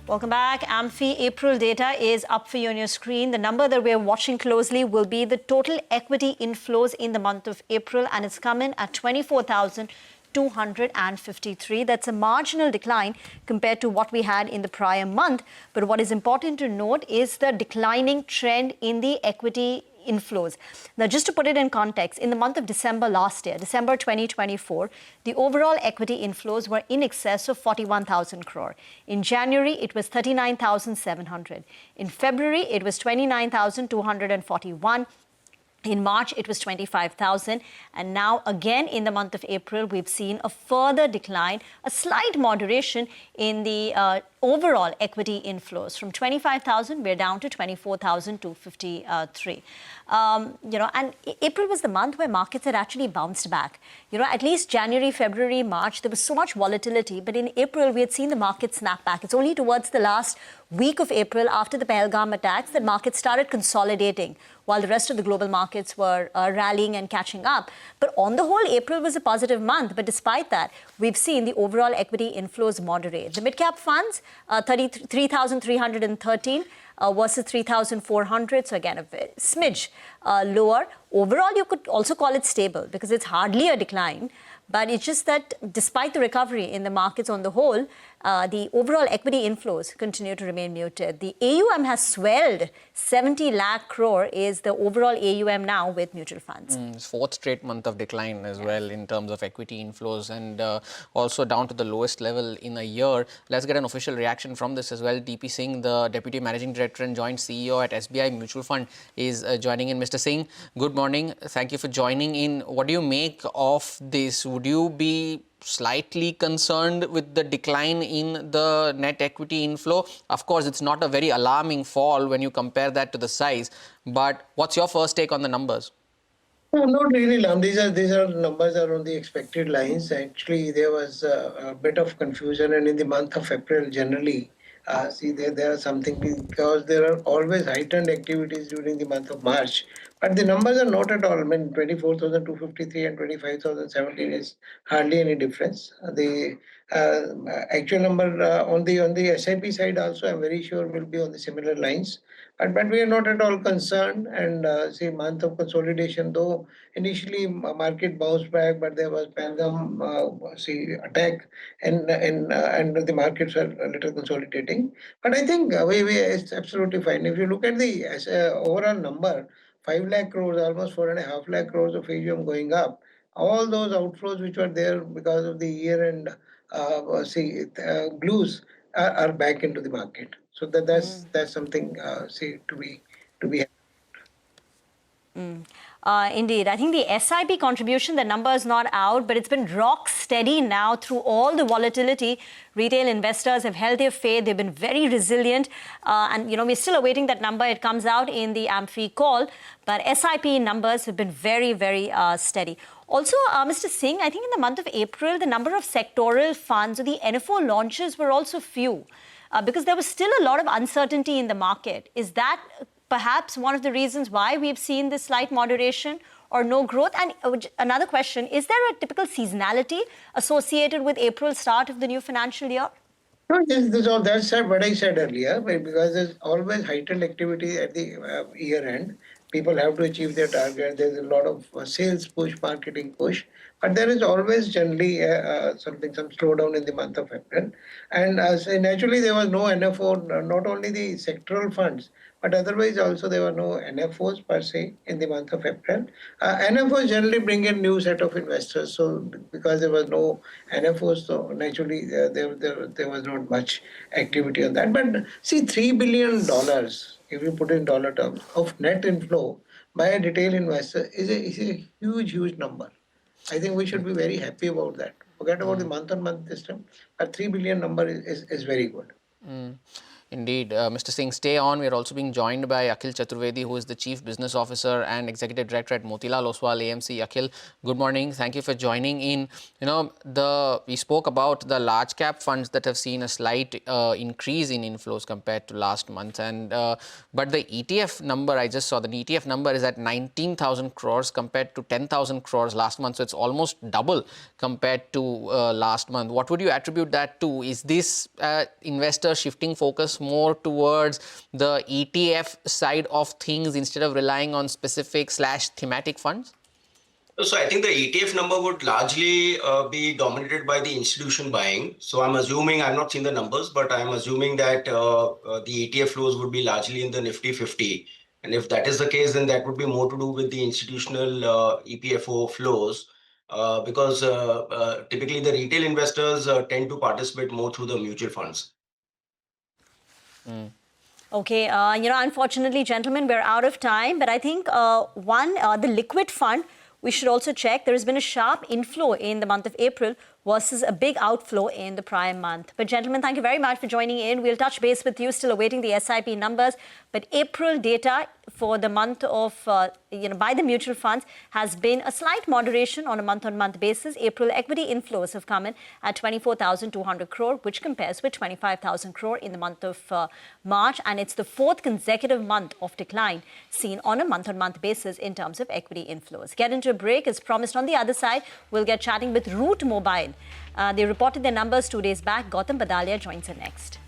Welcome back. AMFI April data is up for you on your screen. The number that we're watching closely will be the total equity inflows in the month of April, and it's come in at 24,253. That's a marginal decline compared to what we had in the prior month. But what is important to note is the declining trend in the equity inflows. Now, just to put it in context, in the month of December last year, December 2024, the overall equity inflows were in excess of 41,000 crore. In January, it was 39,700. In February, it was 29,241. In March, it was 25,000. And now, again, in the month of April, we've seen a further decline, a slight moderation in the overall equity inflows. From 25,000, we're down to 24,253. And April was the month where markets had actually bounced back. At least January, February, March, there was so much volatility. But in April, we had seen the market snap back. It's only towards the last week of April, after the Pahalgam attacks, that markets started consolidating, while the rest of the global markets were rallying and catching up. But on the whole, April was a positive month. But despite that, we've seen the overall equity inflows moderate. The mid-cap funds, 3,313 versus 3,400. So again, a smidge lower. Overall, you could also call it stable because it's hardly a decline. But it's just that despite the recovery in the markets on the whole, the overall equity inflows continue to remain muted. The AUM has swelled. 70 lakh crore is the overall AUM now with mutual funds. Fourth straight month of decline as well in terms of equity inflows, and also down to the lowest level in a year. Let's get an official reaction from this as well. DP Singh, the Deputy Managing Director and Joint CEO at SBI Mutual Fund, is joining in. Mr. Singh, good morning. Thank you for joining in. What do you make of this? Would you be slightly concerned with the decline in the net equity inflow? Of course, it's not a very alarming fall when you compare that to the size, but what's your first take on the numbers? No, not really, Lam. These are numbers are on the expected lines. Actually, there was a bit of confusion, and in the month of April, generally, there are something because there are always heightened activities during the month of March. But the numbers are not at all. I mean, 24,253 and 25,017 is hardly any difference. The actual number on the SIP side also, I'm very sure will be on the similar lines. But we are not at all concerned. And month of consolidation, though initially market bounced back, but there was Pahalgam attack, and the markets are a little consolidating. But I think it's absolutely fine. If you look at the overall number, 5 lakh crores, almost 4.5 lakh crores of AUM going up. All those outflows which were there because of the year-end blues are back into the market. So that's something to be. Indeed. I think the SIP contribution, the number is not out, but it's been rock steady now through all the volatility. Retail investors have held their faith. They've been very resilient. And, we're still awaiting that number. It comes out in the AMFI call. But SIP numbers have been very, very steady. Also, Mr. Singh, I think in the month of April, the number of sectoral funds or the NFO launches were also few because there was still a lot of uncertainty in the market. Is that perhaps one of the reasons why we've seen this slight moderation or no growth? And another question, is there a typical seasonality associated with April start of the new financial year? No, that's what I said earlier, because there's always heightened activity at the year end. People have to achieve their target. There's a lot of sales push, marketing push, but there is always generally some slowdown in the month of April. And naturally, there was no NFO, not only the sectoral funds, but otherwise also there were no NFOs per se in the month of April. NFOs generally bring in new set of investors. So because there was no NFOs, so naturally there was not much activity on that. But see, $3 billion, if you put in dollar terms, of net inflow by a retail investor is a huge number. I think we should be very happy about that. Forget about the month-on-month system. A $3 billion number is very good. Indeed. Mr. Singh, stay on. We are also being joined by Akhil Chaturvedi, who is the Chief Business Officer and Executive Director at Motilal Oswal AMC. Akhil, good morning. Thank you for joining in. You know, we spoke about the large cap funds that have seen a slight increase in inflows compared to last month. And but the ETF number, I just saw the ETF number is at 19,000 crores compared to 10,000 crores last month. So it's almost double compared to last month. What would you attribute that to? Is this investor shifting focus more towards the ETF side of things instead of relying on specific / thematic funds? So I think the ETF number would largely be dominated by the institution buying. So I'm assuming, I've not seen the numbers, but I'm assuming that the ETF flows would be largely in the Nifty 50. And if that is the case, then that would be more to do with the institutional EPFO flows. Because typically the retail investors tend to participate more through the mutual funds. Okay, unfortunately, gentlemen, we're out of time. But I think the liquid fund, we should also check. There has been a sharp inflow in the month of April versus a big outflow in the prior month. But gentlemen, thank you very much for joining in. We'll touch base with you, still awaiting the SIP numbers. But April data for the month of, by the mutual funds has been a slight moderation on a month-on-month basis. April equity inflows have come in at 24,200 crore, which compares with 25,000 crore in the month of March. And it's the fourth consecutive month of decline seen on a month-on-month basis in terms of equity inflows. Get into a break. As promised, on the other side, we'll get chatting with Root Mobile. They reported their numbers 2 days back. Gautam Badalia joins us next.